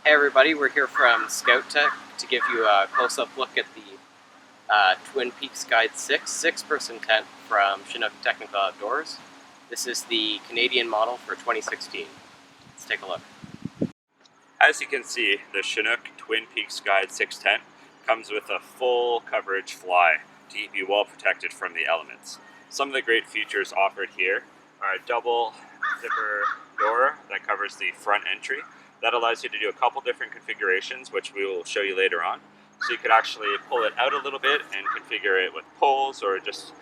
Hey everybody, we're here from Scout Tech to give you a close-up look at the Twin Peaks Guide 6 six-person tent from Chinook Technical Outdoors. This is the Canadian model for 2016. Let's take a look. As you can see, the Chinook Twin Peaks Guide 6 tent comes with a full coverage fly to keep you well protected from the elements. Some of the great features offered here are a double zipper door that covers the front entry. That allows you to do a couple different configurations, which we will show you later on. So you could actually pull it out a little bit and configure it with poles, or just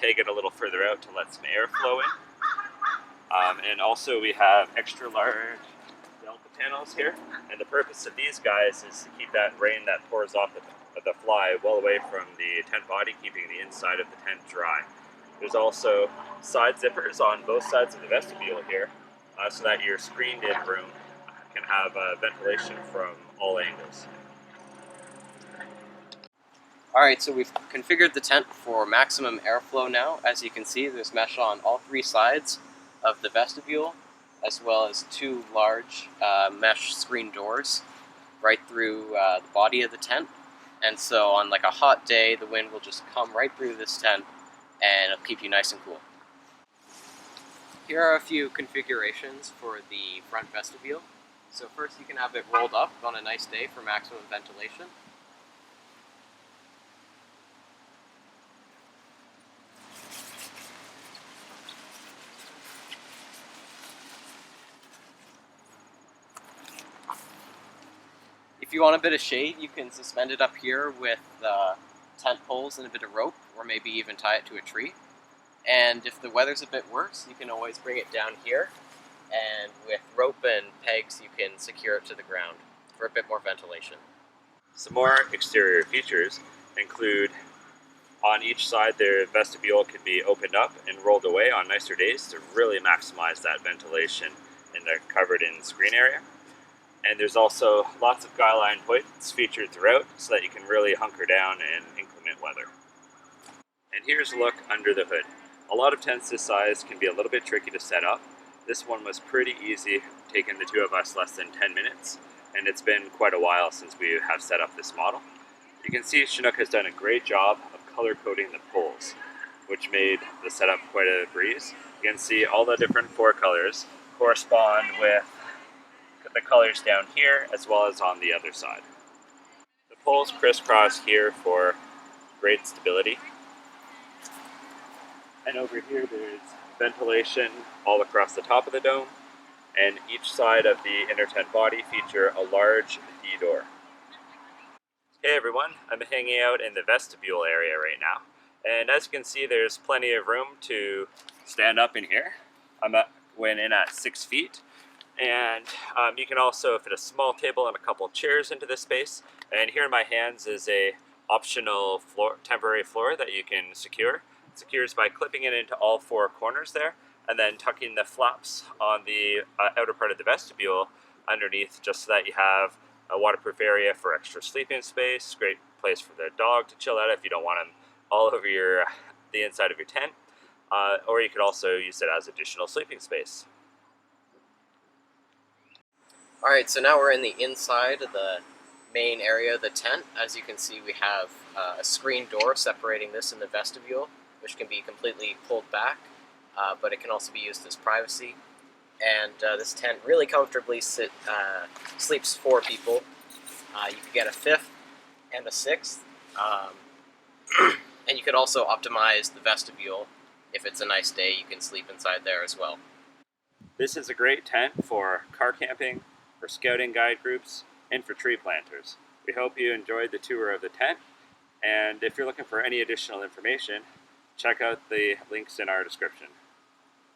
peg it a little further out to let some air flow in. And also we have extra large Delta panels here, and the purpose of these guys is to keep that rain that pours off the fly well away from the tent body, keeping the inside of the tent dry. There's also side zippers on both sides of the vestibule here, so that your screened-in room can have ventilation from all angles. Alright, so we've configured the tent for maximum airflow now. As you can see, there's mesh on all three sides of the vestibule, as well as two large mesh screen doors right through the body of the tent. And so on like a hot day, the wind will just come right through this tent and it'll keep you nice and cool. Here are a few configurations for the front vestibule. So first you can have it rolled up on a nice day for maximum ventilation. If you want a bit of shade, you can suspend it up here with tent poles and a bit of rope, or maybe even tie it to a tree. And if the weather's a bit worse, you can always bring it down here, and with rope and pegs you can secure it to the ground for a bit more ventilation. Some more exterior features include, on each side the vestibule can be opened up and rolled away on nicer days to really maximize that ventilation in the covered-in screen area. And there's also lots of guy line points featured throughout so that you can really hunker down in inclement weather. And here's a look under the hood. A lot of tents this size can be a little bit tricky to set up. This one was pretty easy, taking the two of us less than 10 minutes, and it's been quite a while since we have set up this model. You can see Chinook has done a great job of color coding the poles, which made the setup quite a breeze. You can see all the different four colors correspond with the colors down here as well as on the other side. The poles crisscross here for great stability. And over here there's ventilation all across the top of the dome, and each side of the inner tent body feature a large D-door. Hey everyone, I'm hanging out in the vestibule area right now, and as you can see there's plenty of room to stand up in here. Went in at 6 feet, and you can also fit a small table and a couple chairs into this space. And here in my hands is a optional temporary floor that you can secure. It secures by clipping it into all four corners there, and then tucking the flaps on the outer part of the vestibule underneath, just so that you have a waterproof area for extra sleeping space. Great place for the dog to chill out if you don't want him all over the inside of your tent. Or you could also use it as additional sleeping space. Alright, so now we're in the inside of the main area of the tent. As you can see, we have a screen door separating this and the vestibule, which can be completely pulled back, but it can also be used as privacy. And this tent really comfortably sleeps 4 people. You could get a 5th and a 6th, and you could also optimize the vestibule. If it's a nice day, you can sleep inside there as well. This is a great tent for car camping, for scouting guide groups, and for tree planters. We hope you enjoyed the tour of the tent, and if you're looking for any additional information, check out the links in our description.